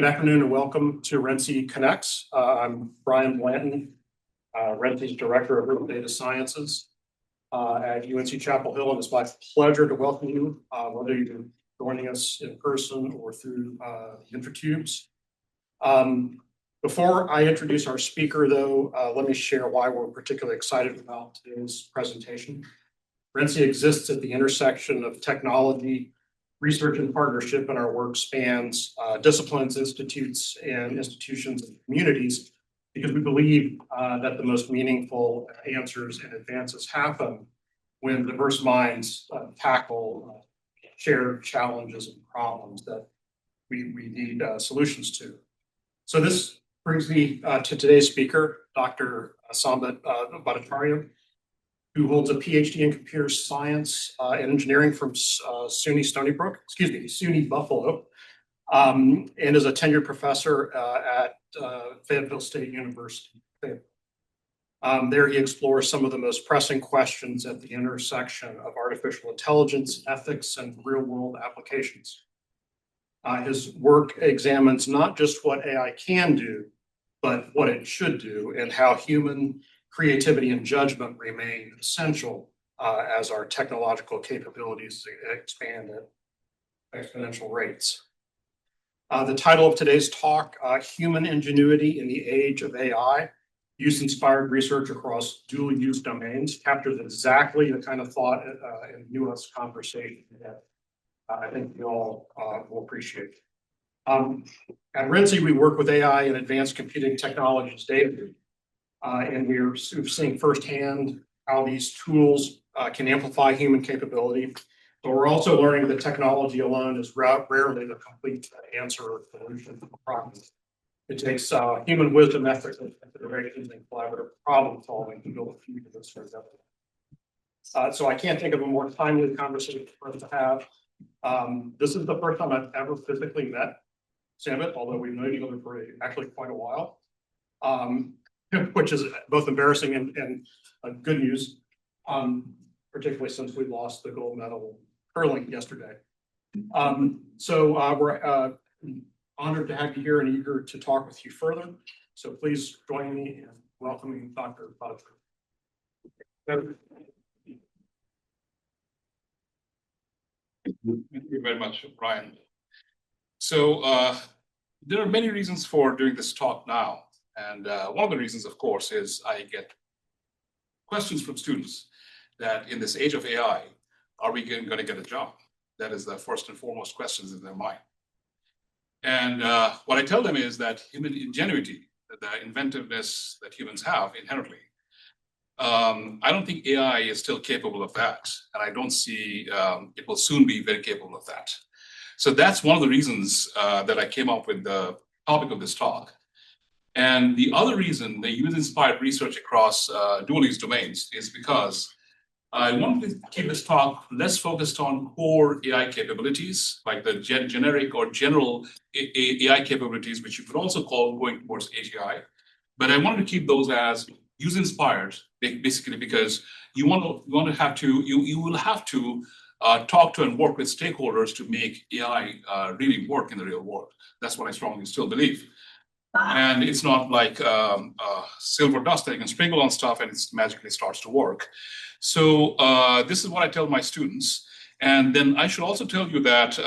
Good afternoon and welcome to RENCI Connects. I'm Brian Blanton, RENCI's Director of Urban Data Sciences at UNC Chapel Hill, and it's my pleasure to welcome you, whether you're joining us in person or through the InfoTubes. Before I introduce our speaker, though, let me share why we're particularly excited about today's presentation. RENCI exists at the intersection of technology, research, and partnership, and our work spans disciplines, institutes, and institutions and communities, because we believe that the most meaningful answers and advances happen when diverse minds tackle shared challenges and problems that we need solutions to. So this brings me to today's speaker, Dr. Sambit Bhattacharya, who holds a PhD in computer science and engineering from SUNY Buffalo, and is a tenured professor at Fayetteville State University. There he explores some of the most pressing questions at the intersection of artificial intelligence, ethics, and real-world applications. His work examines not just what AI can do, but what it should do, and how human creativity and judgment remain essential as our technological capabilities expand at exponential rates. The title of today's talk, Human Ingenuity in the Age of AI, Use-Inspired Research Across Dual-Use Domains, captures exactly the kind of thought and nuanced conversation that I think you all will appreciate. At RENCI, we work with AI and advanced computing technologies daily. And we're seeing firsthand how these tools can amplify human capability. But we're also learning that technology alone is rarely the complete answer or solution to the problem. It takes human wisdom, ethics, and considerations, and collaborative problem solving to build a future that's resilient. So I can't think of a more timely conversation for us to have. This is the first time I've ever physically met Sambit, although we've known each other for actually quite a while. Which is both embarrassing and good news, particularly since we lost the gold medal curling yesterday. So we're honored to have you here and eager to talk with you further. So please join me in welcoming Dr. Bhattacharya. Thank you very much, Brian. So there are many reasons for doing this talk now. And one of the reasons, of course, is I get questions from students that in this age of AI, are we going to get a job? That is the first and foremost questions in their mind. And what I tell them is that human ingenuity, the inventiveness that humans have inherently, I don't think AI is still capable of that. And I don't see it will soon be very capable of that. So that's one of the reasons that I came up with the topic of this talk. And the other reason, the use-inspired research across dual-use domains, is because I wanted to keep this talk less focused on core AI capabilities, like the generic or general AI capabilities, which you could also call going towards AGI. But I wanted to keep those as use-inspired, basically because you will have to talk to and work with stakeholders to make AI really work in the real world. That's what I strongly still believe. And it's not like silver dust that you can sprinkle on stuff and it magically starts to work. So this is what I tell my students. And then I should also tell you that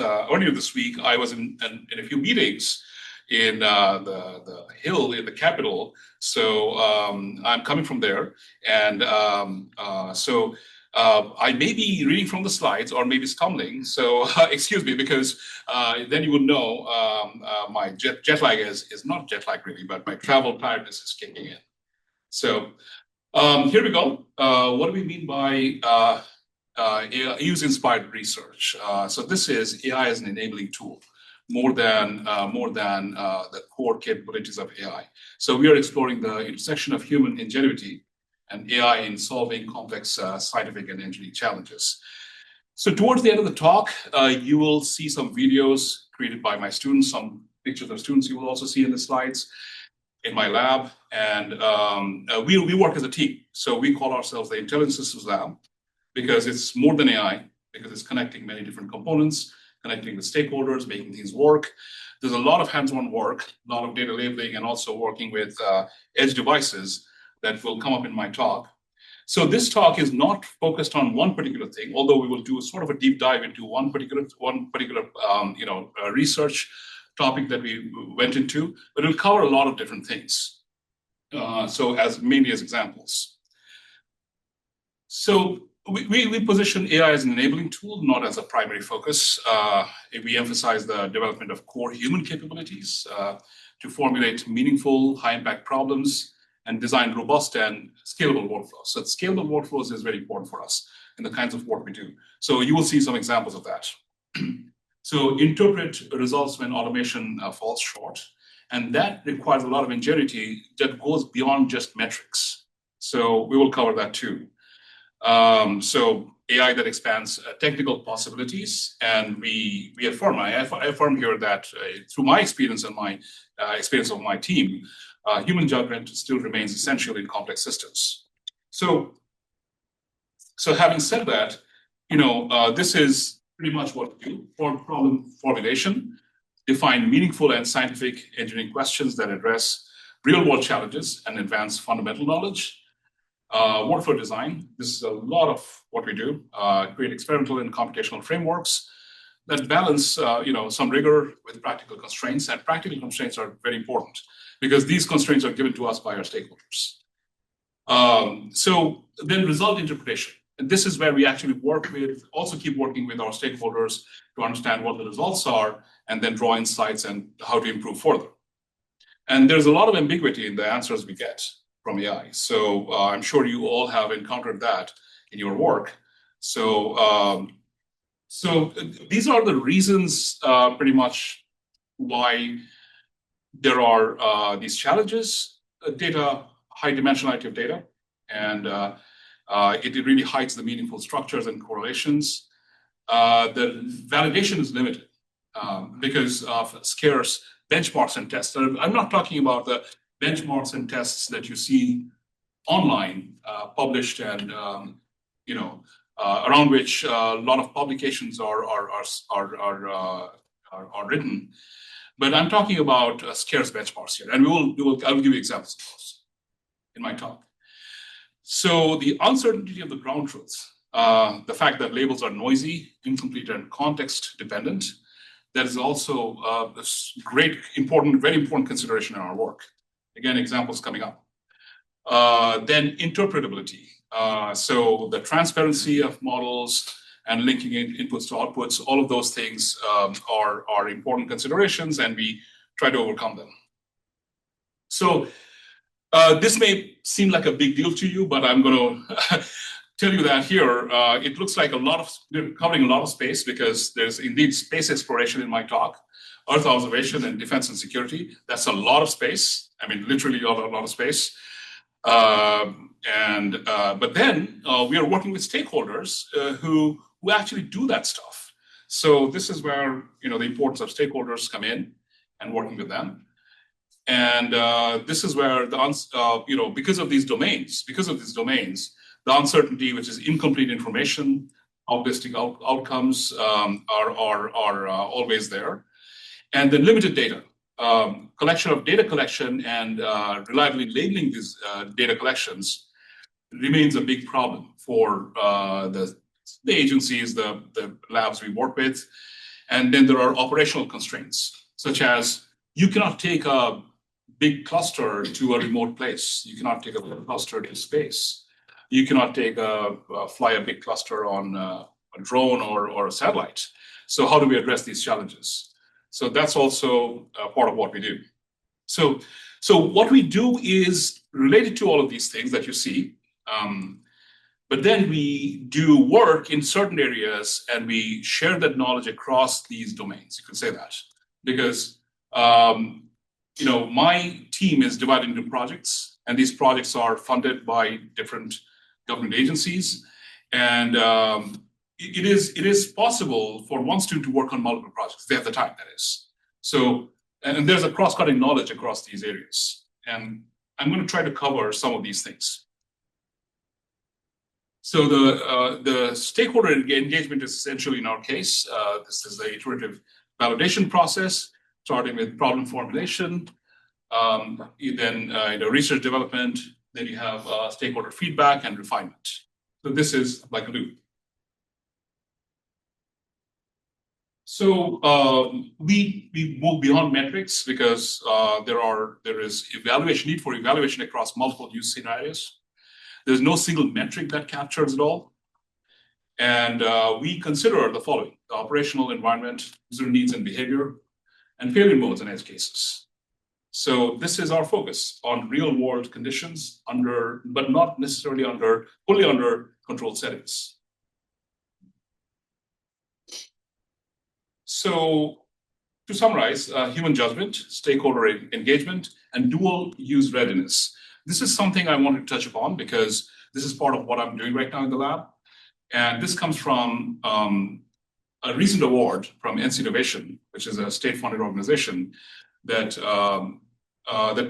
earlier this week, I was in a few meetings in the Hill in the Capitol. So I'm coming from there. And I may be reading from the slides or maybe stumbling, so excuse me, because then you would know my jet lag is not jet lag really, but my travel tiredness is kicking in. So here we go. What do we mean by use-inspired research? So this is AI as an enabling tool, more than the core capabilities of AI. So we are exploring the intersection of human ingenuity and AI in solving complex scientific and engineering challenges. So towards the end of the talk, you will see some videos created by my students, some pictures of students you will also see in the slides in my lab. And we work as a team. So we call ourselves the Intelligent Systems Lab because it's more than AI, because it's connecting many different components, connecting the stakeholders, making things work. there's a lot of hands-on work, a lot of data labeling, and also working with edge devices that will come up in my talk. So this talk is not focused on one particular thing, although we will do sort of a deep dive into one particular research topic that we went into, but it'll cover a lot of different things. So mainly as examples. So we position AI as an enabling tool, not as a primary focus. We emphasize the development of core human capabilities to formulate meaningful, high-impact problems and design robust and scalable workflows. So scalable workflows is very important for us in the kinds of work we do. So you will see some examples of that. So interpret results when automation falls short. And that requires a lot of ingenuity that goes beyond just metrics. So we will cover that too. So AI that expands technical possibilities, and I affirm here that through my experience and my experience of my team, human judgment still remains essential in complex systems. So having said that, this is pretty much what we do for problem formulation, define meaningful and scientific engineering questions that address real-world challenges and advance fundamental knowledge. Workflow design, this is a lot of what we do, create experimental and computational frameworks that balance some rigor with practical constraints, and practical constraints are very important because these constraints are given to us by our stakeholders. So then result interpretation. And this is where we actually keep working with our stakeholders to understand what the results are and then draw insights and how to improve further. And there's a lot of ambiguity in the answers we get from AI. So I'm sure you all have encountered that in your work. So these are the reasons pretty much why there are these challenges. Data, high dimensionality of data, and it really hides the meaningful structures and correlations. The validation is limited because of scarce benchmarks and tests. I'm not talking about the benchmarks and tests that you see online, published, and around which a lot of publications are written. But I'm talking about scarce benchmarks here, and I will give you examples of those in my talk. So the uncertainty of the ground truth, the fact that labels are noisy, incomplete, and context dependent, that is also a very important consideration in our work. Again, examples coming up. Then interpretability. So the transparency of models and linking inputs to outputs, all of those things are important considerations, and we try to overcome them. So this may seem like a big deal to you, but I'm going to tell you that here, it looks like we're covering a lot of space because there's indeed space exploration in my talk, Earth observation and defense and security. That's a lot of space. I mean, literally a lot of space. But then we are working with stakeholders who actually do that stuff. So this is where the importance of stakeholders come in and working with them. And this is where because of these domains, the uncertainty, which is incomplete information, optimistic outcomes are always there, and the limited data. Data collection and reliably labeling these data collections remains a big problem for the agencies, the labs we work with. And then there are operational constraints, such as you cannot take a big cluster to a remote place. You cannot take a big cluster to space. You cannot fly a big cluster on a drone or a satellite. So how do we address these challenges? So that's also part of what we do. So what we do is related to all of these things that you see, but then we do work in certain areas and we share that knowledge across these domains. You could say that because my team is divided into projects, and these projects are funded by different government agencies, and it is possible for one student to work on multiple projects. They have the time, that is. So, and there's a cross-cutting knowledge across these areas. And I'm going to try to cover some of these things. So the stakeholder engagement is essentially, in our case, this is the iterative validation process. starting with problem formulation, then research development, then you have stakeholder feedback and refinement. So this is like a loop. So we move beyond metrics because there is need for evaluation across multiple use scenarios. There's no single metric that captures it all. And we consider the following: the operational environment, user needs and behavior, and failure modes and edge cases. So this is our focus on real world conditions but not necessarily fully under controlled settings. So to summarize, human judgment, stakeholder engagement, and dual use readiness. This is something I wanted to touch upon because this is part of what I'm doing right now in the lab. And this comes from a recent award from RENCI Innovation, which is a state-funded organization that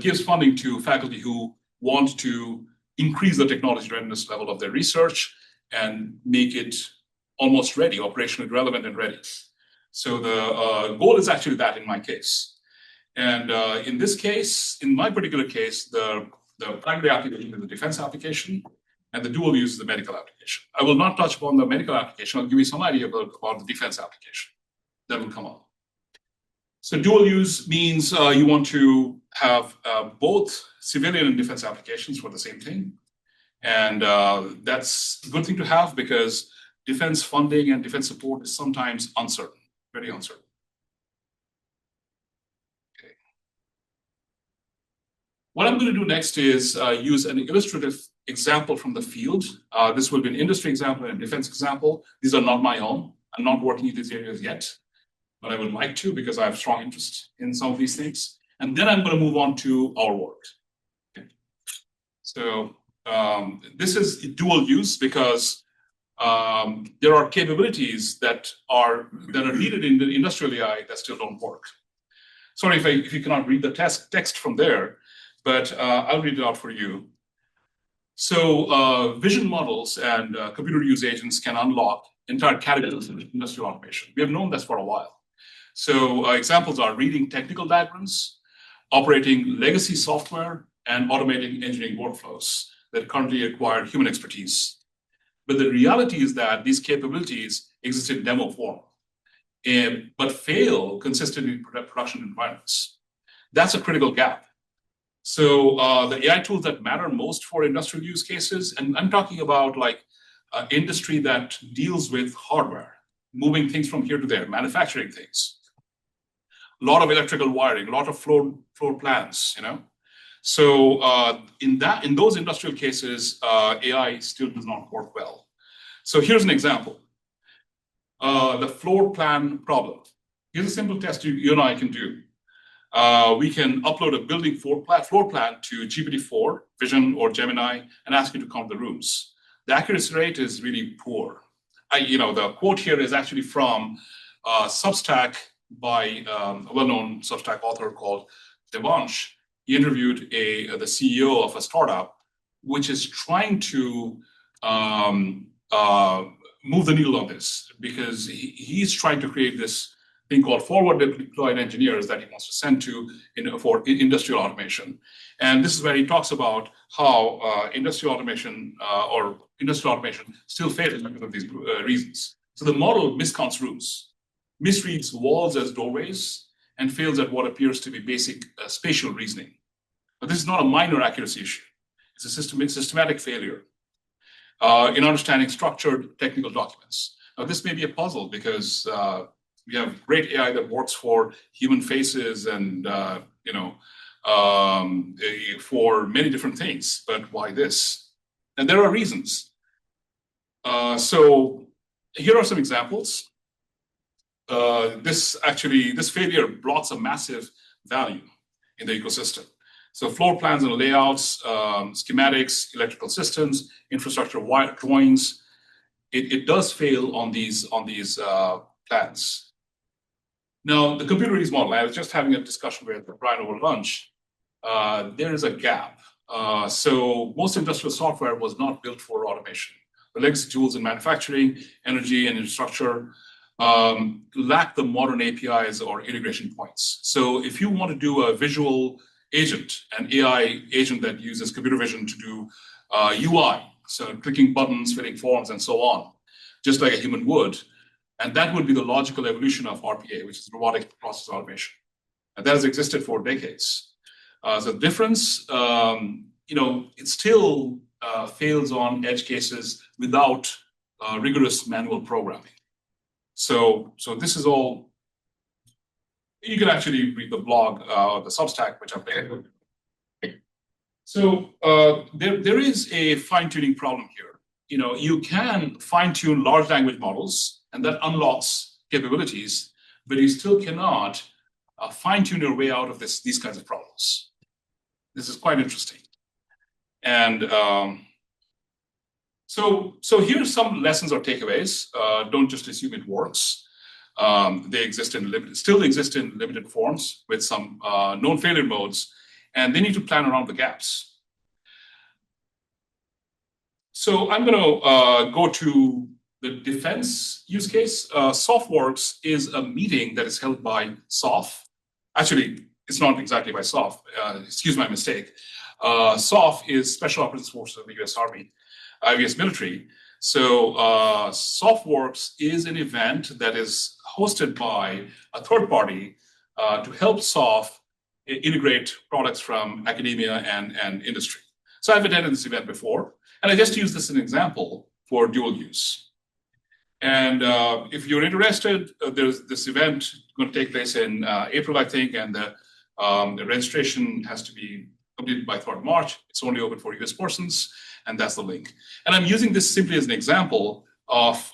gives funding to faculty who want to increase the technology readiness level of their research and make it almost ready, operationally relevant and ready. So the goal is actually that in my case. And in this case, in my particular case, the primary application is the defense application, and the dual use is the medical application. I will not touch upon the medical application. I'll give you some idea about the defense application. That will come up. So dual use means you want to have both civilian and defense applications for the same thing. And that's a good thing to have because defense funding and defense support is sometimes uncertain, very uncertain. Okay. What I'm going to do next is use an illustrative example from the field. This will be an industry example and a defense example. These are not my own. I'm not working in these areas yet, but I would like to because I have strong interest in some of these things. And then I'm going to move on to our work. Okay. So this is dual use because there are capabilities that are needed in the industrial AI that still don't work. Sorry if you cannot read the text from there, but I'll read it out for you. So vision models and computer use agents can unlock entire categories of industrial automation. We have known this for a while. So examples are reading technical diagrams, operating legacy software, and automating engineering workflows that currently require human expertise. But the reality is that these capabilities exist in demo form, but fail consistently in production environments. That's a critical gap. So the AI tools that matter most for industrial use cases, and I'm talking about like industry that deals with hardware, moving things from here to there, manufacturing things. A lot of electrical wiring, a lot of floor plans, So in those industrial cases, AI still does not work well. So here's an example. The floor plan problem. Here's a simple test you and I can do. We can upload a building floor plan to GPT-4, Vision, or Gemini, and ask it to count the rooms. The accuracy rate is really poor. The quote here is actually from Substack by a well-known Substack author called Devansh. He interviewed the CEO of a startup, which is trying to move the needle on this because he's trying to create this thing called forward deployed engineers that he wants to send to for industrial automation. And this is where he talks about how industrial automation still fails because of these reasons. So the model miscounts rooms, misreads walls as doorways, and fails at what appears to be basic spatial reasoning. But this is not a minor accuracy issue. It's a systematic failure in understanding structured technical documents. Now, this may be a puzzle because we have great AI that works for human faces and for many different things. But why this? And there are reasons. So here are some examples. This failure blocks a massive value in the ecosystem. So floor plans and layouts, schematics, electrical systems, infrastructure drawings, it does fail on these plans. Now, the computer use model, I was just having a discussion with Brian over lunch. There is a gap. So most industrial software was not built for automation. The legacy tools in manufacturing, energy, and infrastructure lack the modern APIs or integration points. So if you want to do a visual agent, an AI agent that uses computer vision to do UI, so clicking buttons, filling forms, and so on, just like a human would, and that would be the logical evolution of RPA, which is robotic process automation. And that has existed for decades. So the difference, it still fails on edge cases without rigorous manual programming. So this is all, you can actually read the blog or the Substack, which I've made. So there is a fine-tuning problem here. You can fine-tune large language models, and that unlocks capabilities, but you still cannot fine-tune your way out of these kinds of problems. This is quite interesting. And so here's some lessons or takeaways. Don't just assume it works. They still exist in limited forms with some known failure modes, and they need to plan around the gaps. So I'm going to go to the defense use case. SOFWorks is a meeting that is held by SOF. Actually, it's not exactly by SOF. Excuse my mistake. SOF is Special Operations Forces of the U.S. Army, U.S. military. So SOFWorks is an event that is hosted by a third party to help SOF integrate products from academia and industry. So I've attended this event before, and I just use this as an example for dual use. And if you're interested, there's this event going to take place in April, I think, and the registration has to be completed by 3rd March. It's only open for US persons, and that's the link. And I'm using this simply as an example of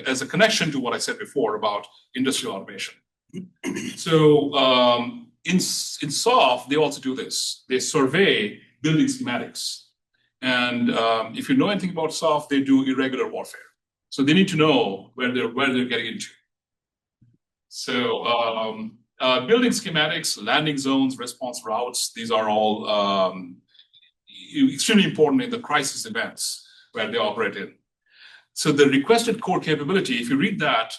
as a connection to what I said before about industrial automation. So in SOF, they also do this. They survey building schematics. And if you know anything about SOF, they do irregular warfare. So they need to know where they're getting into. So building schematics, landing zones, response routes, these are all extremely important in the crisis events where they operate in. So the requested core capability, if you read that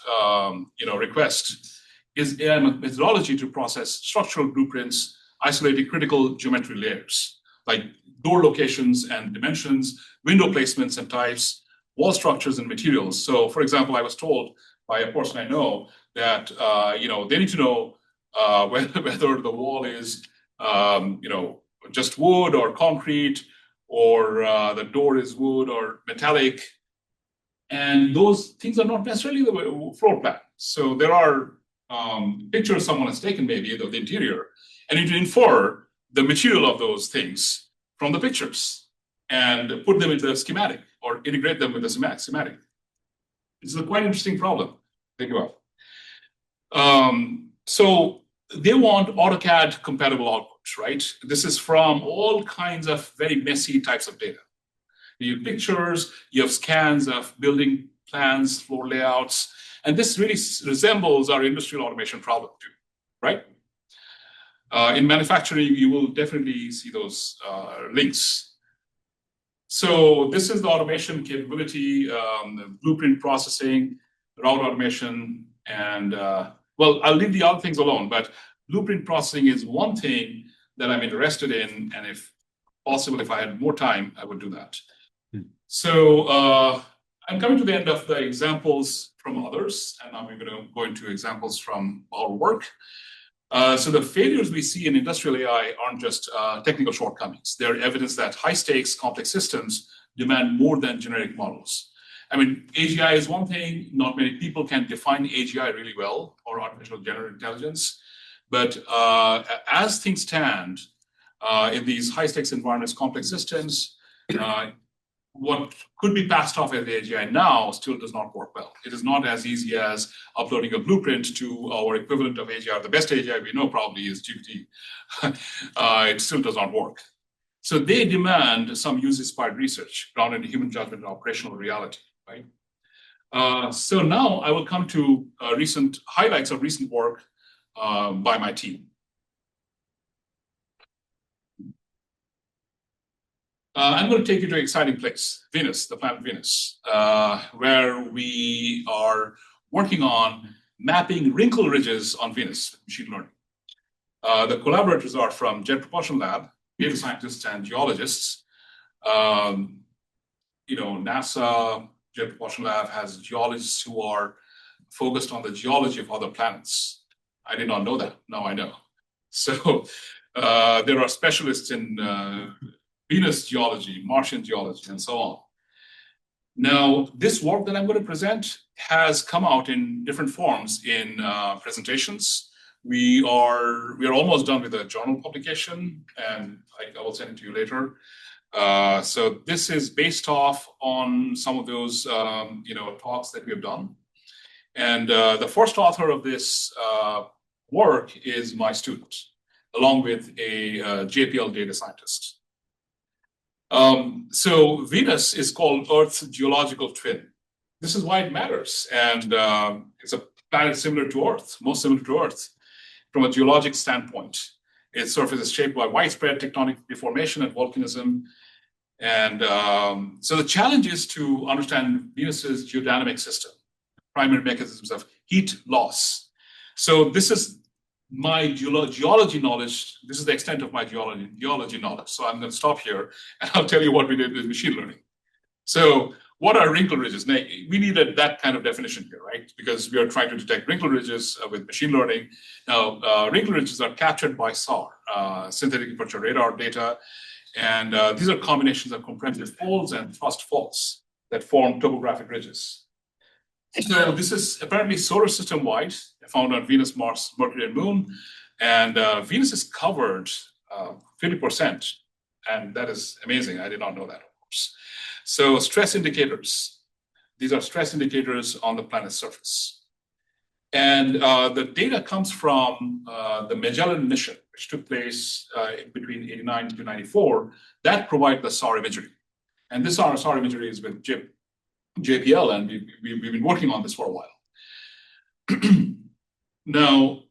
request, is a methodology to process structural blueprints, isolating critical geometry layers, like door locations and dimensions, window placements and types, wall structures and materials. So, for example, I was told by a person I know that they need to know whether the wall is just wood or concrete, or the door is wood or metallic, and those things are not necessarily the floor plan. So there are pictures someone has taken maybe of the interior, and you can infer the material of those things from the pictures and put them into a schematic or integrate them with a schematic. It's a quite interesting problem. Think about. So they want AutoCAD compatible outputs, right? This is from all kinds of very messy types of data. You have pictures, you have scans of building plans, floor layouts, and this really resembles our industrial automation problem too, right? In manufacturing, you will definitely see those links. So this is the automation capability, blueprint processing, route automation, and well, I'll leave the other things alone, but blueprint processing is one thing that I'm interested in, and if possible, if I had more time, I would do that. So I'm coming to the end of the examples from others, and now we're going to go into examples from our work. So the failures we see in industrial AI aren't just technical shortcomings. They're evidence that high-stakes, complex systems demand more than generic models. I mean, AGI is one thing. Not many people can define AGI really well, or artificial general intelligence. But as things stand in these high-stakes environments, complex systems, what could be passed off as AGI now still does not work well. It is not as easy as uploading a blueprint to our equivalent of AGI. The best AGI we know probably is GPT. It still does not work. So they demand some user-inspired research grounded in human judgment and operational reality, right? So now I will come to recent highlights of recent work by my team. I'm going to take you to an exciting place, Venus, the planet Venus, where we are working on mapping wrinkle ridges on Venus, machine learning. The collaborators are from Jet Propulsion Lab, data scientists and geologists. NASA Jet Propulsion Lab has geologists who are focused on the geology of other planets. I did not know that. Now I know. So there are specialists in Venus geology, Martian geology, and so on. Now, this work that I'm going to present has come out in different forms in presentations. We are almost done with a journal publication, and I will send it to you later. So this is based off on some of those talks that we have done. And the first author of this work is my student, along with a JPL data scientist. So Venus is called Earth's geological twin. This is why it matters. And it's a planet similar to Earth, most similar to Earth from a geologic standpoint. Its surface is shaped by widespread tectonic deformation and volcanism. And so the challenge is to understand Venus's geodynamic system, primary mechanisms of heat loss. So this is my geology knowledge. This is the extent of my geology knowledge. So I'm going to stop here and I'll tell you what we did with machine learning. So what are wrinkle ridges? Now, we needed that kind of definition here, right? Because we are trying to detect wrinkle ridges with machine learning. Now, wrinkle ridges are captured by SAR, synthetic aperture radar data. And these are combinations of compressive folds and thrust faults that form topographic ridges. So this is apparently solar system wide, found on Venus, Mars, Mercury, and Moon. And Venus is covered 50%. And that is amazing. I did not know that, of course. So stress indicators. These are stress indicators on the planet's surface. And the data comes from the Magellan mission, which took place between 89 to 94. That provided the SAR imagery. And this SAR imagery is with JPL, and we've been working on this for a while. Now,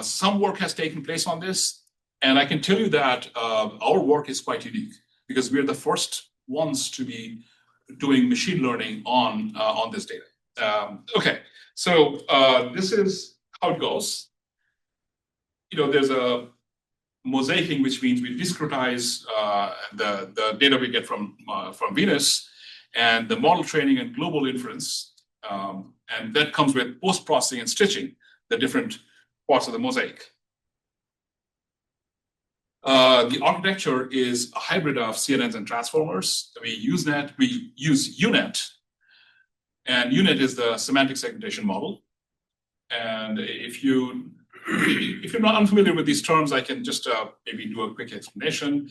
some work has taken place on this, and I can tell you that our work is quite unique because we're the first ones to be doing machine learning on this data. Okay, so this is how it goes. There's a mosaicing, which means we discretize the data we get from Venus, and the model training and global inference, and that comes with post-processing and stitching the different parts of the mosaic. The architecture is a hybrid of CNNs and transformers. We use UNet, and UNet is the semantic segmentation model. And if you're not unfamiliar with these terms, I can just maybe do a quick explanation.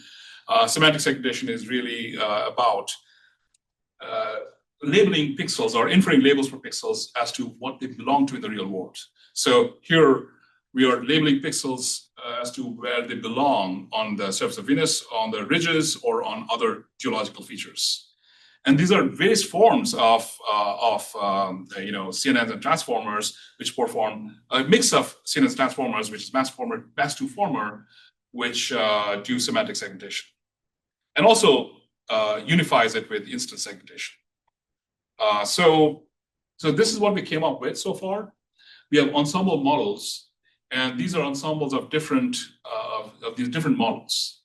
Semantic segmentation is really about labeling pixels or inferring labels for pixels as to what they belong to in the real world. So here we are labeling pixels as to where they belong on the surface of Venus, on the ridges, or on other geological features. And these are various forms of CNNs and transformers, which perform a mix of CNNs and transformers, which is mass2former, which do semantic segmentation, and also unifies it with instance segmentation. So this is what we came up with so far. We have ensemble models, and these are ensembles of these different models.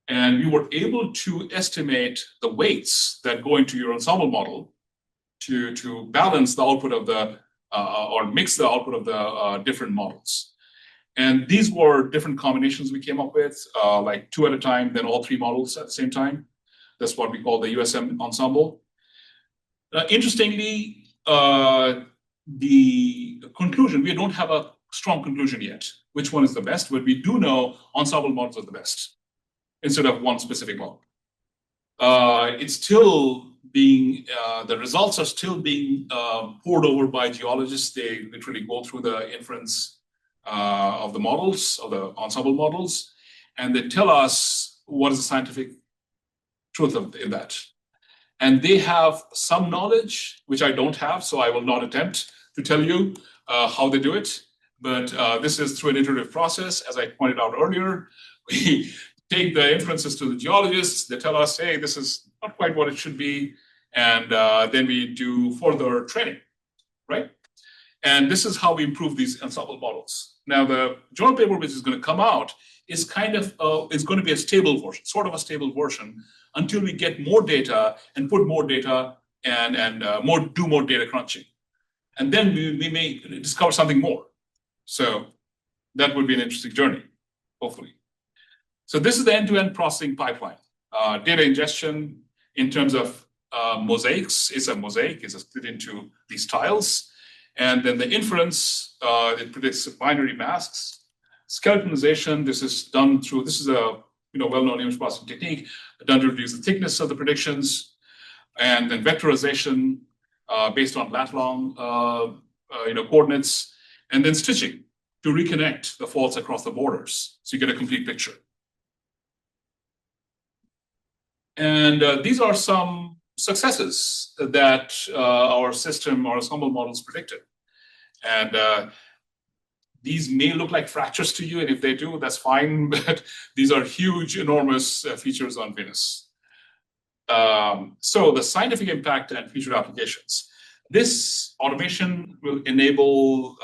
And we were able to estimate the weights that go into your ensemble model to balance the output of or mix the output of the different models. And these were different combinations we came up with, like 2 at a time, then all 3 models at the same time. That's what we call the USM ensemble. Interestingly, the conclusion, we don't have a strong conclusion yet, which one is the best, but we do know ensemble models are the best instead of one specific model. It's still being, the results are still being poured over by geologists. They literally go through the inference of the models, of the ensemble models, and they tell us what is the scientific truth in that. And they have some knowledge, which I don't have, so I will not attempt to tell you how they do it. But this is through an iterative process. As I pointed out earlier, we take the inferences to the geologists. They tell us, hey, this is not quite what it should be. And then we do further training, right? And this is how we improve these ensemble models. Now, the journal paper which is going to come out is kind of is going to be a stable version, sort of a stable version, until we get more data and put more data and do more data crunching, and then we may discover something more. So that would be an interesting journey, hopefully. So this is the end-to-end processing pipeline. Data ingestion in terms of mosaics is a mosaic, is split into these tiles. And then the inference, it predicts binary masks. Skeletonization, this is done through, this is a well-known image processing technique done to reduce the thickness of the predictions. And then vectorization based on lat-long coordinates. And then stitching to reconnect the faults across the borders, so you get a complete picture. And these are some successes that our system, our ensemble models predicted. And these may look like fractures to you, and if they do, that's fine, but these are huge, enormous features on Venus. So the scientific impact and future applications. This automation will enable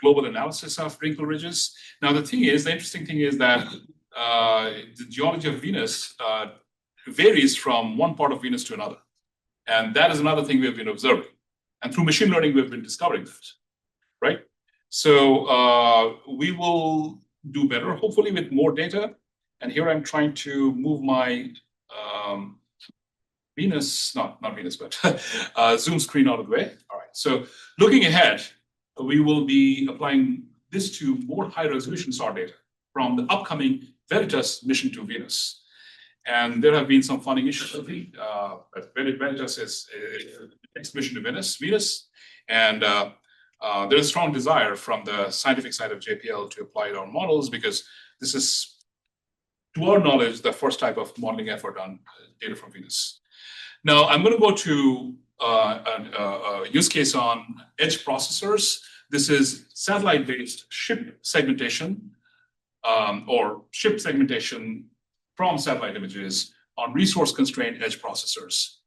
global analysis of wrinkle ridges. Now, the interesting thing is that the geology of Venus varies from one part of Venus to another. And that is another thing we have been observing. And through machine learning, we've been discovering that, right? So we will do better, hopefully, with more data. And here I'm trying to move my Venus, not Venus, but Zoom screen out of the way. All right, so looking ahead, we will be applying this to more high-resolution star data from the upcoming Veritas mission to Venus. And there have been some funding issues, I think. Veritas is the next mission to Venus. And there is strong desire from the scientific side of JPL to apply our models, because this is, to our knowledge, the first type of modeling effort on data from Venus. Now, I'm going to go to a use case on edge processors. This is satellite-based ship segmentation or ship segmentation from satellite images on resource-constrained edge processors.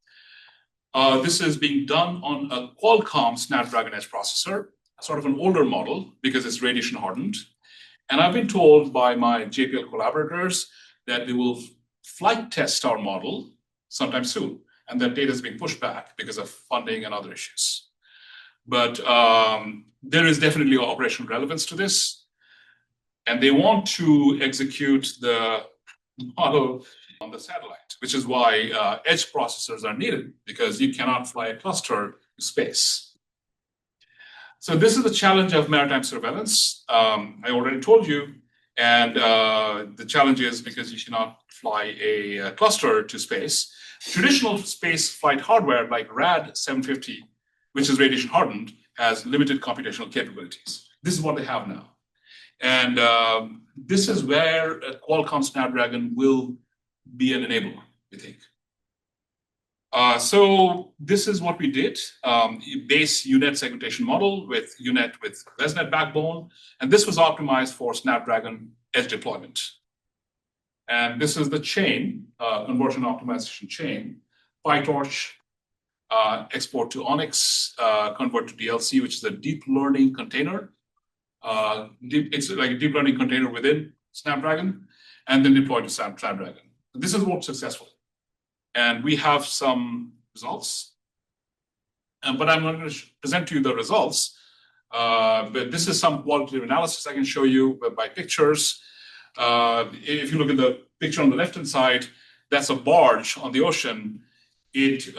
This is being done on a Qualcomm Snapdragon edge processor, sort of an older model because it's radiation hardened. And I've been told by my JPL collaborators that they will flight test our model sometime soon. And that data is being pushed back because of funding and other issues. But there is definitely operational relevance to this. And they want to execute the model on the satellite, which is why edge processors are needed, because you cannot fly a cluster to space. So this is the challenge of maritime surveillance. I already told you. And the challenge is because you cannot fly a cluster to space. Traditional space flight hardware like RAD 750, which is radiation hardened, has limited computational capabilities. This is what they have now. And this is where a Qualcomm Snapdragon will be an enabler, we think. So this is what we did, base UNet segmentation model with UNet with ResNet backbone. And this was optimized for Snapdragon edge deployment. And this is the chain, conversion optimization chain, PyTorch, export to Onyx, convert to DLC, which is a deep learning container. It's like a deep learning container within Snapdragon, and then deploy to Snapdragon. This has worked successfully. And we have some results. But I'm not going to present to you the results. But this is some qualitative analysis I can show you by pictures. If you look at the picture on the left-hand side, that's a barge on the ocean. It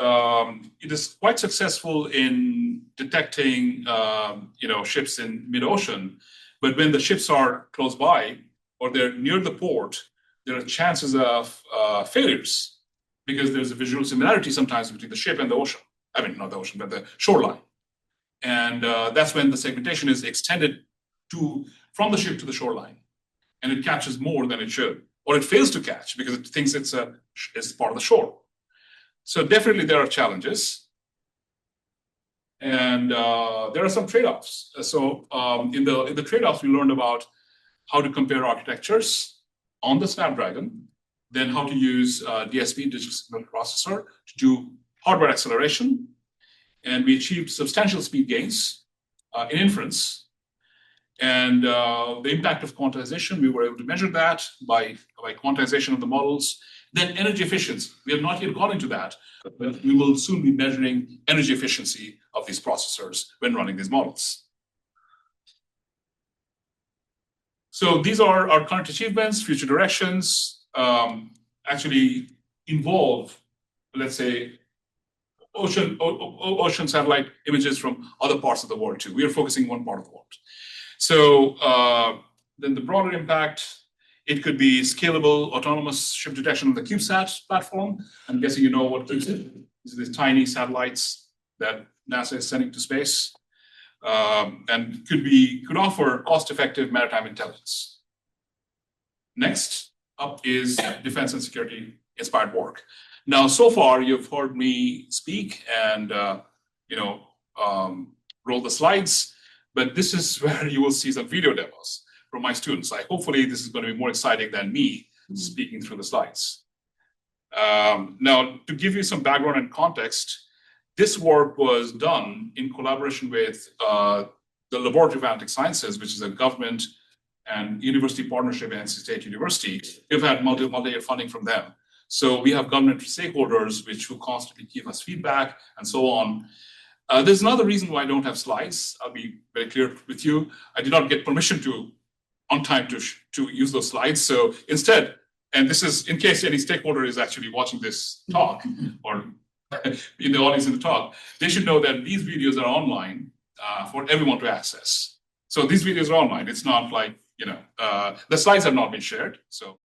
is quite successful in detecting ships in mid-ocean. But when the ships are close by or they're near the port, there are chances of failures, because there's a visual similarity sometimes between the ship and the ocean. I mean, not the ocean, but the shoreline. And that's when the segmentation is extended from the ship to the shoreline. And it catches more than it should, or it fails to catch because it thinks it's part of the shore. So definitely there are challenges. And there are some trade-offs. So in the trade-offs, we learned about how to compare architectures on the Snapdragon, then how to use DSP, digital signal processor, to do hardware acceleration, and we achieved substantial speed gains in inference. And the impact of quantization, we were able to measure that by quantization of the models. Then energy efficiency, we have not yet gone into that, but we will soon be measuring energy efficiency of these processors when running these models. So these are our current achievements. Future directions actually involve, let's say, ocean satellite images from other parts of the world too. We are focusing on one part of the world. So then the broader impact, it could be scalable autonomous ship detection on the CubeSat platform. I'm guessing you know what CubeSat is. These are these tiny satellites that NASA is sending to space, and could offer cost-effective maritime intelligence. Next up is defense and security inspired work. Now, so far you've heard me speak and roll the slides, but this is where you will see some video demos from my students. Hopefully this is going to be more exciting than me speaking through the slides. Now, to give you some background and context, this work was done in collaboration with the Laboratory of Analytic Sciences, which is a government and university partnership at NC State University. We've had multi-year funding from them. So we have government stakeholders who constantly give us feedback and so on. There's another reason why I don't have slides. I'll be very clear with you. I did not get permission on time to use those slides. So instead, and this is in case any stakeholder is actually watching this talk or in the audience in the talk, they should know that these videos are online for everyone to access. So these videos are online. It's not like, the slides have not been shared. So.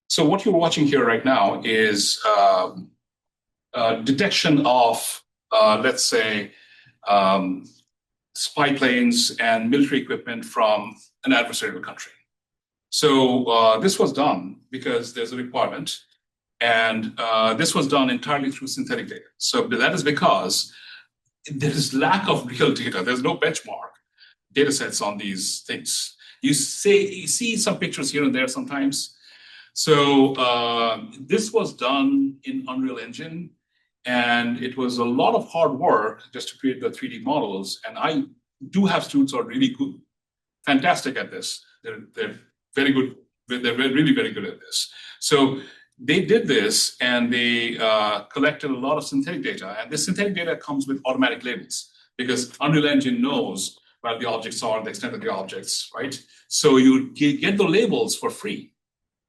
So what you're watching here right now is detection of, let's say, spy planes and military equipment from an adversarial country. So this was done because there's a requirement, and this was done entirely through synthetic data. So that is because there is lack of real data. There's no benchmark data sets on these things. You see some pictures here and there sometimes. So this was done in Unreal Engine, and it was a lot of hard work just to create the 3D models. And I do have students who are really good, fantastic at this. They're very good. They're really very good at this. So they did this, and they collected a lot of synthetic data. And this synthetic data comes with automatic labels because Unreal Engine knows where the objects are, the extent of the objects, right? So you get the labels for free.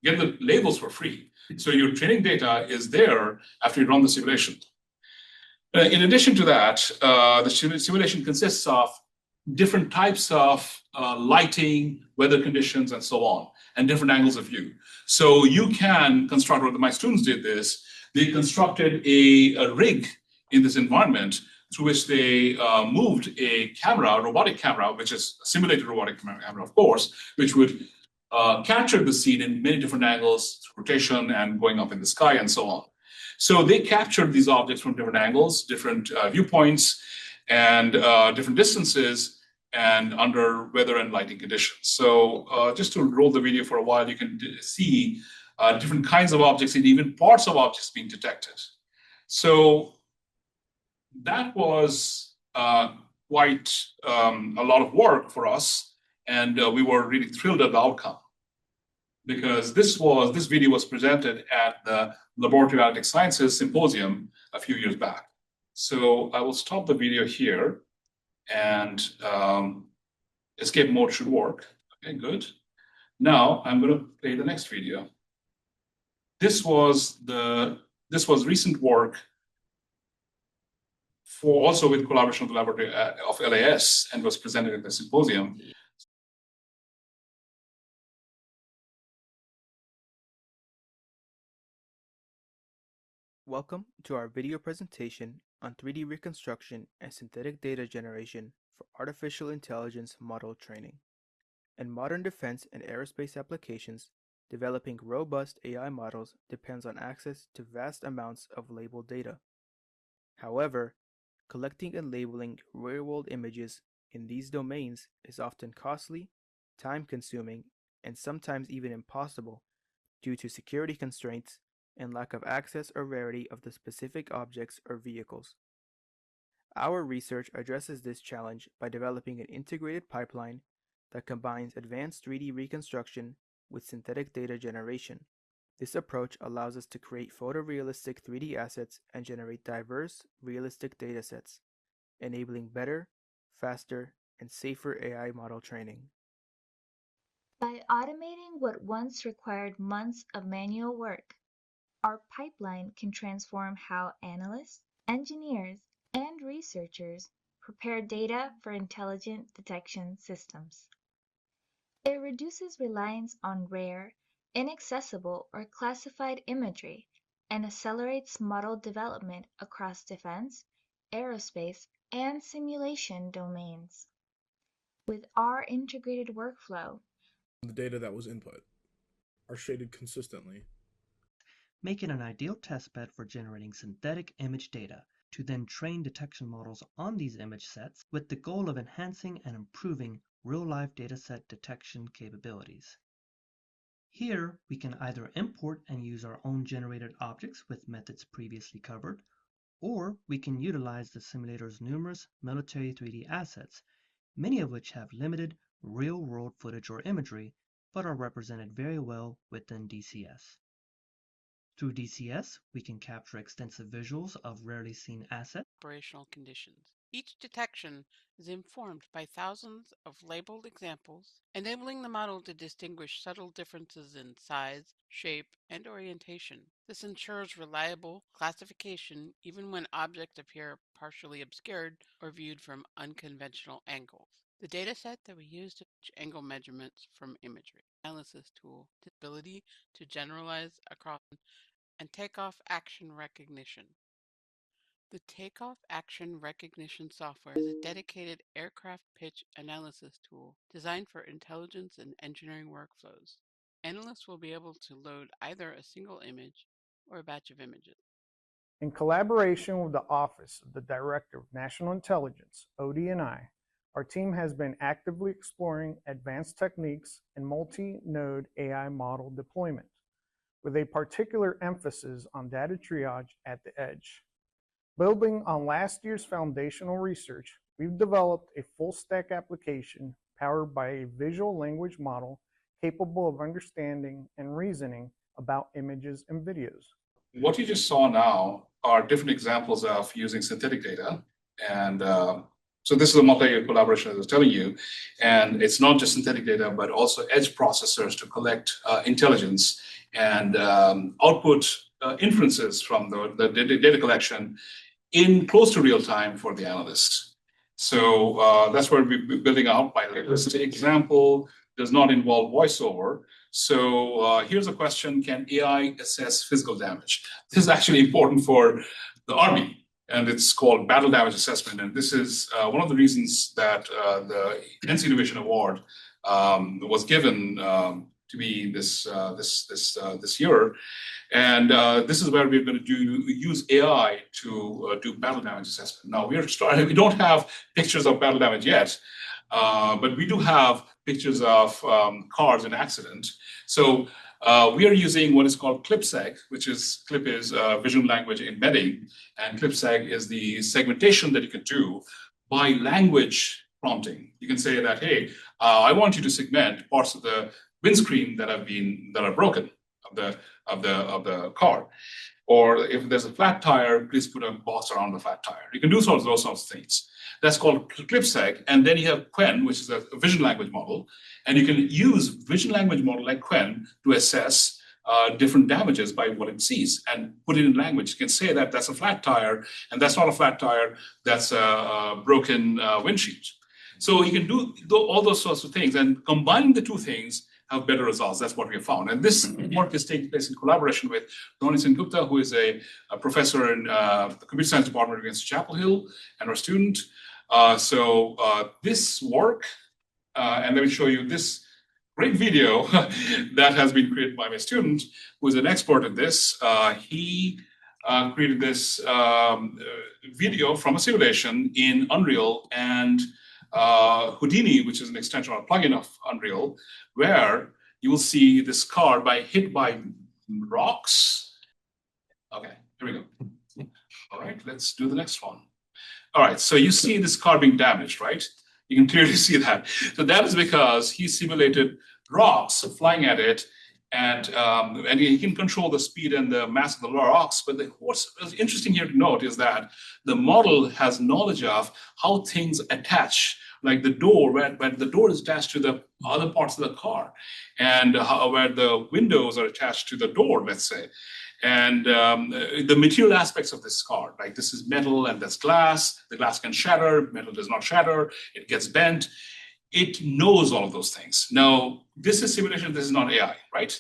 Get the labels for free. So your training data is there after you run the simulation. In addition to that, the simulation consists of different types of lighting, weather conditions, and so on, and different angles of view. So you can construct, or my students did this, they constructed a rig in this environment through which they moved a camera, a robotic camera, which is a simulated robotic camera, of course, which would capture the scene in many different angles, rotation, and going up in the sky, and so on. So they captured these objects from different angles, different viewpoints, and different distances, and under weather and lighting conditions. So just to roll the video for a while, you can see different kinds of objects and even parts of objects being detected. So that was quite a lot of work for us, and we were really thrilled at the outcome, because this video was presented at the Laboratory of Analytic Sciences Symposium a few years back. So I will stop the video here, and escape mode should work. Okay, good. Now I'm going to play the next video. This was recent work for also with collaboration with the Laboratory of LAS, and was presented at the symposium. Welcome to our video presentation on 3D reconstruction and synthetic data generation for artificial intelligence model training. In modern defense and aerospace applications, developing robust AI models depends on access to vast amounts of labeled data. However, collecting and labeling real-world images in these domains is often costly, time-consuming, and sometimes even impossible due to security constraints and lack of access or rarity of the specific objects or vehicles. Our research addresses this challenge by developing an integrated pipeline that combines advanced 3D reconstruction with synthetic data generation. This approach allows us to create photorealistic 3D assets and generate diverse, realistic datasets, enabling better, faster, and safer AI model training. By automating what once required months of manual work, our pipeline can transform how analysts, engineers, and researchers prepare data for intelligent detection systems. It reduces reliance on rare, inaccessible, or classified imagery and accelerates model development across defense, aerospace, and simulation domains. With our integrated workflow, the data that was input are shaded consistently, make it an ideal testbed for generating synthetic image data to then train detection models on these image sets with the goal of enhancing and improving real-life dataset detection capabilities. Here, we can either import and use our own generated objects with methods previously covered, or we can utilize the simulator's numerous military 3D assets, many of which have limited real-world footage or imagery, but are represented very well within DCS. Through DCS, we can capture extensive visuals of rarely seen assets. Operational conditions. Each detection is informed by thousands of labeled examples, enabling the model to distinguish subtle differences in size, shape, and orientation. This ensures reliable classification even when objects appear partially obscured or viewed from unconventional angles. The dataset that we use to angle measurements from imagery analysis tool, the ability to generalize across and takeoff action recognition. The takeoff action recognition software is a dedicated aircraft pitch analysis tool designed for intelligence and engineering workflows. Analysts will be able to load either a single image or a batch of images. In collaboration with the Office of the Director of National Intelligence, ODNI, our team has been actively exploring advanced techniques in multi-node AI model deployment, with a particular emphasis on data triage at the edge. Building on last year's foundational research, we've developed a full-stack application powered by a visual language model capable of understanding and reasoning about images and videos. What you just saw now are different examples of using synthetic data. And so this is a multi-year collaboration, as I was telling you. And it's not just synthetic data, but also edge processors to collect intelligence and output inferences from the data collection in close to real time for the analyst. So that's where we're building out by this example does not involve voiceover. So here's a question: can AI assess physical damage? This is actually important for the Army, and it's called battle damage assessment. And this is one of the reasons that the RENCI Innovation Award was given to me this year. And this is where we're going to use AI to do battle damage assessment. Now we don't have pictures of battle damage yet, but we do have pictures of cars in accident. So we are using what is called ClipSeg, which is CLIP is vision language embedding, and ClipSeg is the segmentation that you can do by language prompting. You can say that, hey, I want you to segment parts of the windscreen that are broken of the car. Or if there's a flat tire, please put a box around the flat tire. You can do those sorts of things. That's called ClipSeg. And then you have Quen, which is a vision language model. And you can use vision language model like Quen to assess different damages by what it sees and put it in language. You can say that that's a flat tire, and that's not a flat tire, that's a broken windshield. So you can do all those sorts of things, and combining the two things have better results. That's what we have found. And this work is taking place in collaboration with Ronnie Gupta, who is a professor in the computer science department against Chapel Hill, and our student. So this work, and let me show you this great video that has been created by my student, who is an expert in this. He created this video from a simulation in Unreal and Houdini, which is an extension or a plugin of Unreal, where you will see this car hit by rocks. Okay, here we go. All right, let's do the next one. All right, so you see this car being damaged, right? You can clearly see that. So that is because he simulated rocks flying at it, and he can control the speed and the mass of the rocks. But what's interesting here to note is that the model has knowledge of how things attach, like the door, where the door is attached to the other parts of the car, and where the windows are attached to the door, let's say. And the material aspects of this car, like this is metal and that's glass. The glass can shatter, metal does not shatter, it gets bent. It knows all of those things. Now, this is simulation, this is not AI, right?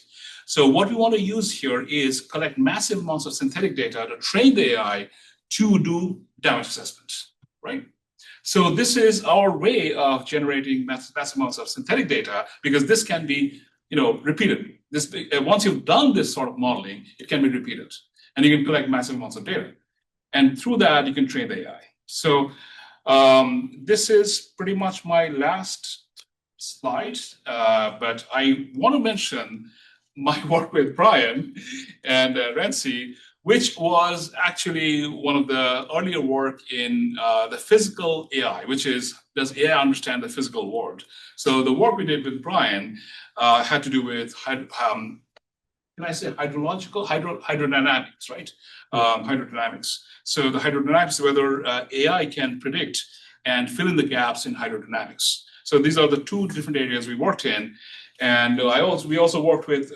So what we want to use here is collect massive amounts of synthetic data to train the AI to do damage assessment, right? So this is our way of generating massive amounts of synthetic data, because this can be repeated. Once you've done this sort of modeling, it can be repeated, and you can collect massive amounts of data. And through that, you can train the AI. So this is pretty much my last slide, but I want to mention my work with Brian and RENCI, which was actually one of the earlier work in the physical AI, which is, does AI understand the physical world? So the work we did with Brian had to do with, can I say hydrodynamics, right? Hydrodynamics. So the hydrodynamics, whether AI can predict and fill in the gaps in hydrodynamics. So these are the two different areas we worked in. And we also worked with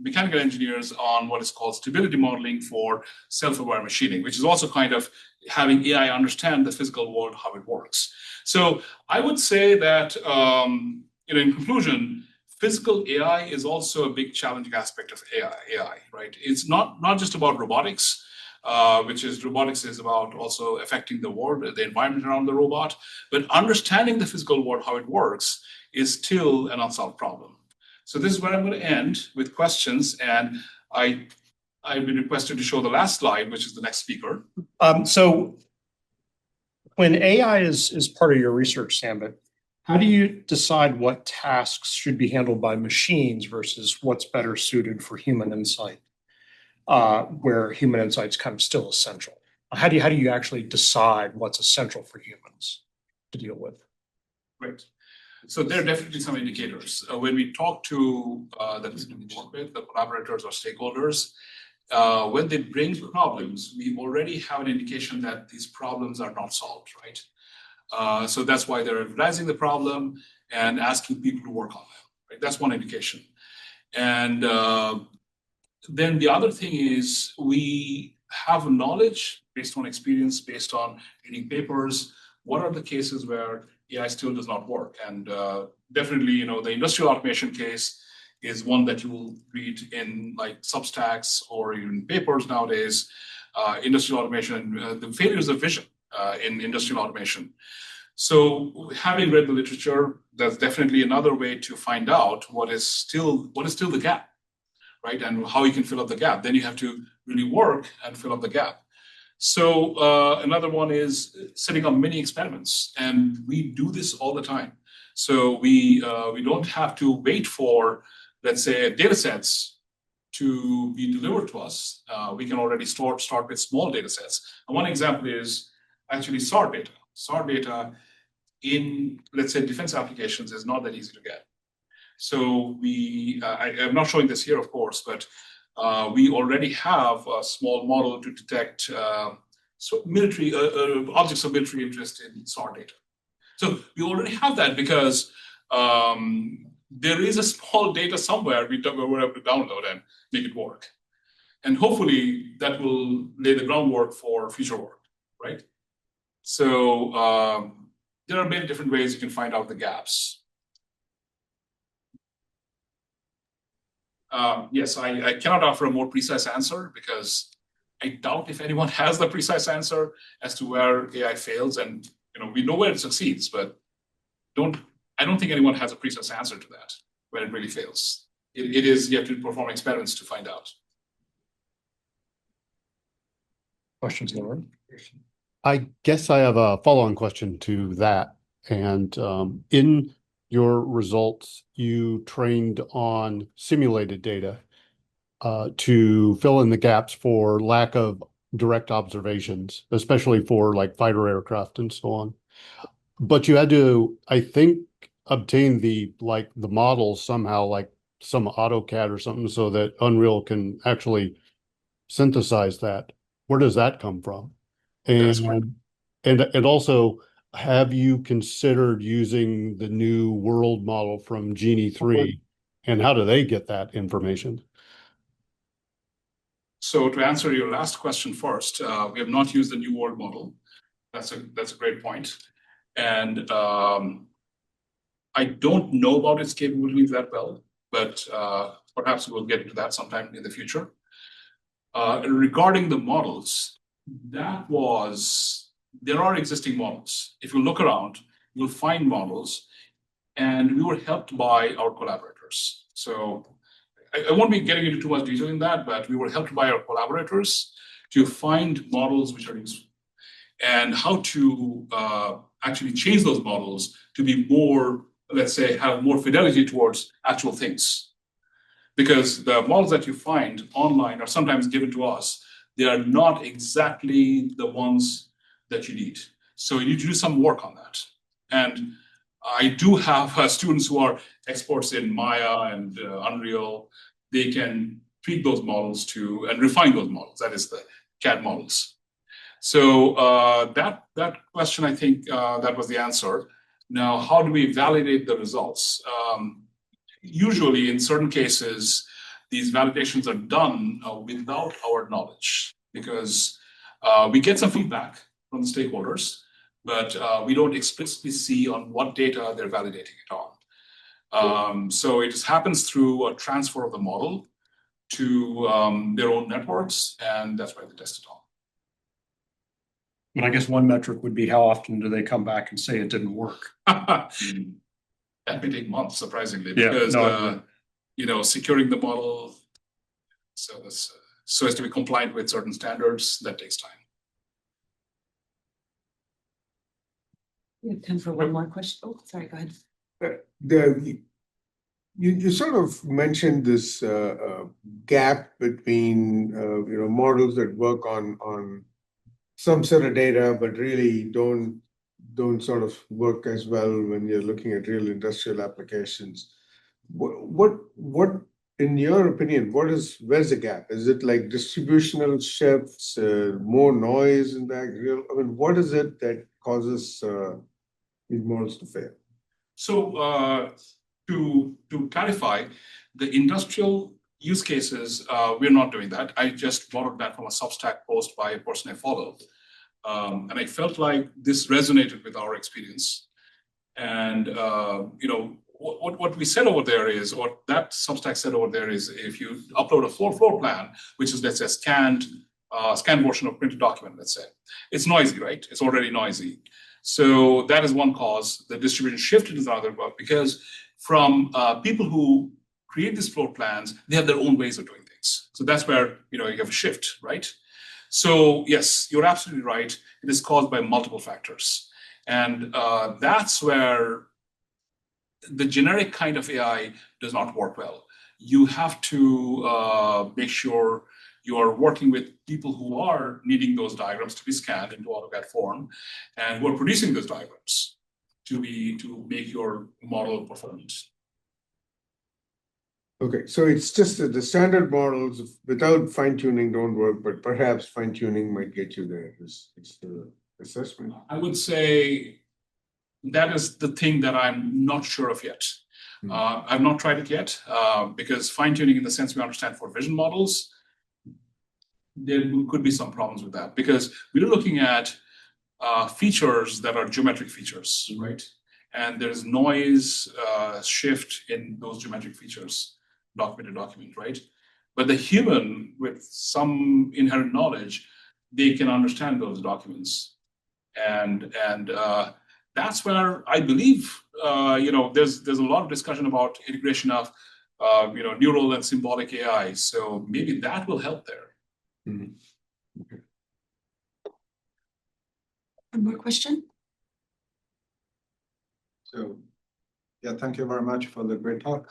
mechanical engineers on what is called stability modeling for self-aware machining, which is also kind of having AI understand the physical world, how it works. So I would say that, in conclusion, physical AI is also a big challenging aspect of AI, right? It's not just about robotics, robotics is about also affecting the world, the environment around the robot, but understanding the physical world, how it works, is still an unsolved problem. So this is where I'm going to end with questions, and I've been requested to show the last slide, which is the next speaker. So when AI is part of your research, Sambit, how do you decide what tasks should be handled by machines versus what's better suited for human insight, where human insight's kind of still essential? How do you actually decide what's essential for humans to deal with? Great. So there are definitely some indicators. When we talk to the collaborators or stakeholders, when they bring problems, we already have an indication that these problems are not solved, right? So that's why they're recognizing the problem and asking people to work on them, right? That's one indication. And then the other thing is we have knowledge based on experience, based on reading papers. What are the cases where AI still does not work? And definitely, the industrial automation case is one that you will read in like Substacks or even papers nowadays. Industrial automation, the failures of vision in industrial automation. So having read the literature, that's definitely another way to find out what is still the gap, right? And how you can fill up the gap. Then you have to really work and fill up the gap. So another one is setting up mini experiments, and we do this all the time. So we don't have to wait for, let's say, data sets to be delivered to us. We can already start with small data sets. And one example is actually SAR data. SAR data in, let's say, defense applications is not that easy to get. So I'm not showing this here, of course, but we already have a small model to detect military objects of military interest in SAR data. So we already have that because there is a small data somewhere we were able to download and make it work. And hopefully that will lay the groundwork for future work, right? So there are many different ways you can find out the gaps. Yes, I cannot offer a more precise answer because I doubt if anyone has the precise answer as to where AI fails. And we know where it succeeds, but I don't think anyone has a precise answer to that, where it really fails. It is, you have to perform experiments to find out. Questions, Lauren? I guess I have a follow-on question to that. And in your results, you trained on simulated data to fill in the gaps for lack of direct observations, especially for like fighter aircraft and so on. But you had to, I think, obtain the models somehow, like some AutoCAD or something, so that Unreal can actually synthesize that. Where does that come from? And also, have you considered using the new world model from Genie 3, and how do they get that information? So to answer your last question first, we have not used the new world model. That's a great point. And I don't know about its capabilities that well, but perhaps we'll get into that sometime in the future. Regarding the models, there are existing models. If you look around, you'll find models, and we were helped by our collaborators. So I won't be getting into too much detail in that, but we were helped by our collaborators to find models which are useful and how to actually change those models to be more, let's say, have more fidelity towards actual things. Because the models that you find online are sometimes given to us. They are not exactly the ones that you need. So you need to do some work on that. And I do have students who are experts in Maya and Unreal. They can tweak those models and refine those models. That is the CAD models. So that question, I think that was the answer. Now, how do we validate the results? Usually, in certain cases, these validations are done without our knowledge because we get some feedback from the stakeholders, but we don't explicitly see on what data they're validating it on. So it just happens through a transfer of the model to their own networks, and that's why they test it on. But I guess one metric would be how often do they come back and say it didn't work? That may take months, surprisingly, Yeah, because securing the model so as to be compliant with certain standards, that takes time. We have time for one more question. Oh, sorry, go ahead. You sort of mentioned this gap between models that work on some set of data, but really don't sort of work as well when you're looking at real industrial applications. What in your opinion, where's the gap? Is it like distributional shifts, more noise in that? What is it that causes these models to fail? So to clarify, the industrial use cases, we're not doing that. I just borrowed that from a Substack post by a person I follow. And I felt like this resonated with our experience. And, what we said over there is, or that Substack said over there is, if you upload a floor plan, which is, let's say, scanned version of printed document, let's say, it's noisy, right? It's already noisy. So that is one cause. The distribution shifted to another one because from people who create these floor plans, they have their own ways of doing things. So that's where, you have a shift, right? So yes, you're absolutely right. It is caused by multiple factors. And that's where the generic kind of AI does not work well. You have to make sure you are working with people who are needing those diagrams to be scanned into AutoCAD form and who are producing those diagrams to make your model performant. Okay, so it's just that the standard models without fine-tuning don't work, but perhaps fine-tuning might get you there. It's the assessment. I would say that is the thing that I'm not sure of yet. I've not tried it yet because fine-tuning in the sense we understand for vision models, there could be some problems with that because we're looking at features that are geometric features, right? And there's noise shift in those geometric features, document to document, right? But the human with some inherent knowledge, they can understand those documents. And that's where I believe, there's a lot of discussion about integration of, neural and symbolic AI. So maybe that will help there. Okay. One more question? So, yeah, thank you very much for the great talk.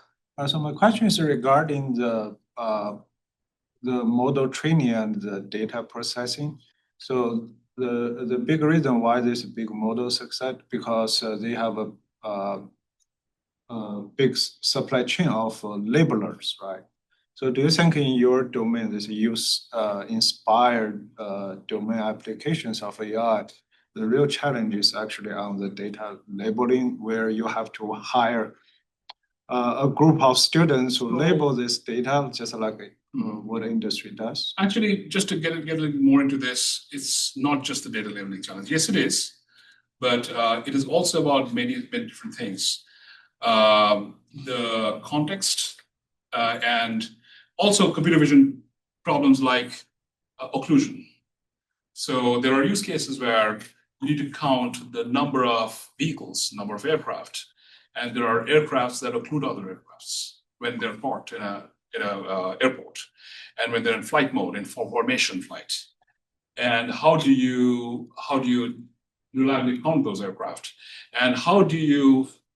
So my question is regarding the model training and the data processing. So the big reason why this big model success because they have a big supply chain of labelers, right? So do you think in your domain, this use inspired domain applications of AI, the real challenge is actually on the data labeling, where you have to hire a group of students who label this data, just like what industry does? Actually, just to get a little more into this, it's not just the data labeling challenge. Yes, it is, but it is also about many different things. The context and also computer vision problems like occlusion. So there are use cases where you need to count the number of vehicles, number of aircraft, and there are aircrafts that occlude other aircrafts when they're parked in a airport, and when they're in flight mode, in formation flight. And how do you reliably count those aircraft? And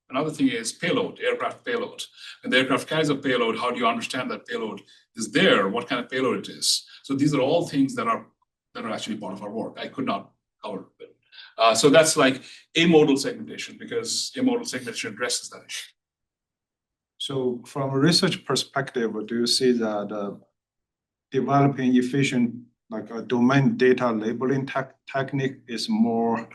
another thing is payload, aircraft payload. When the aircraft carries a payload, how do you understand that payload is there, what kind of payload it is? So these are all things that are actually part of our work. I could not cover it. So that's like amodal segmentation, because amodal segmentation addresses that issue. So from a research perspective, do you see that developing efficient, like a domain data labeling technique is more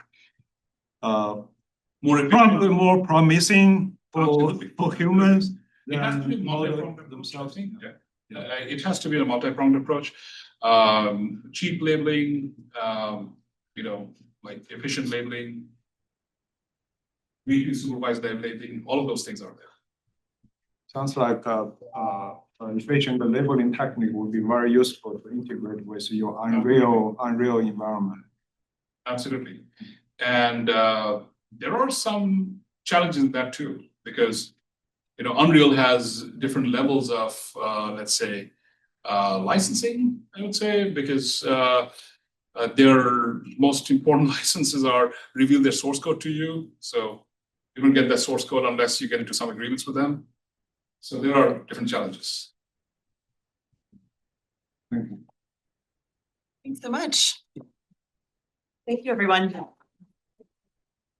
probably more promising for humans? It has to be multi-pronged themselves. It has to be a multi-pronged approach. Cheap labeling, like efficient labeling, weakly supervised labeling, all of those things are there. Sounds like efficient labeling technique would be very useful to integrate with your Unreal environment. Absolutely. And there are some challenges in that too, because Unreal has different levels of, let's say, licensing, I would say, because their most important licenses are reveal their source code to you. So you don't get that source code unless you get into some agreements with them. So there are different challenges. Thank you. Thanks so much. Thank you, everyone.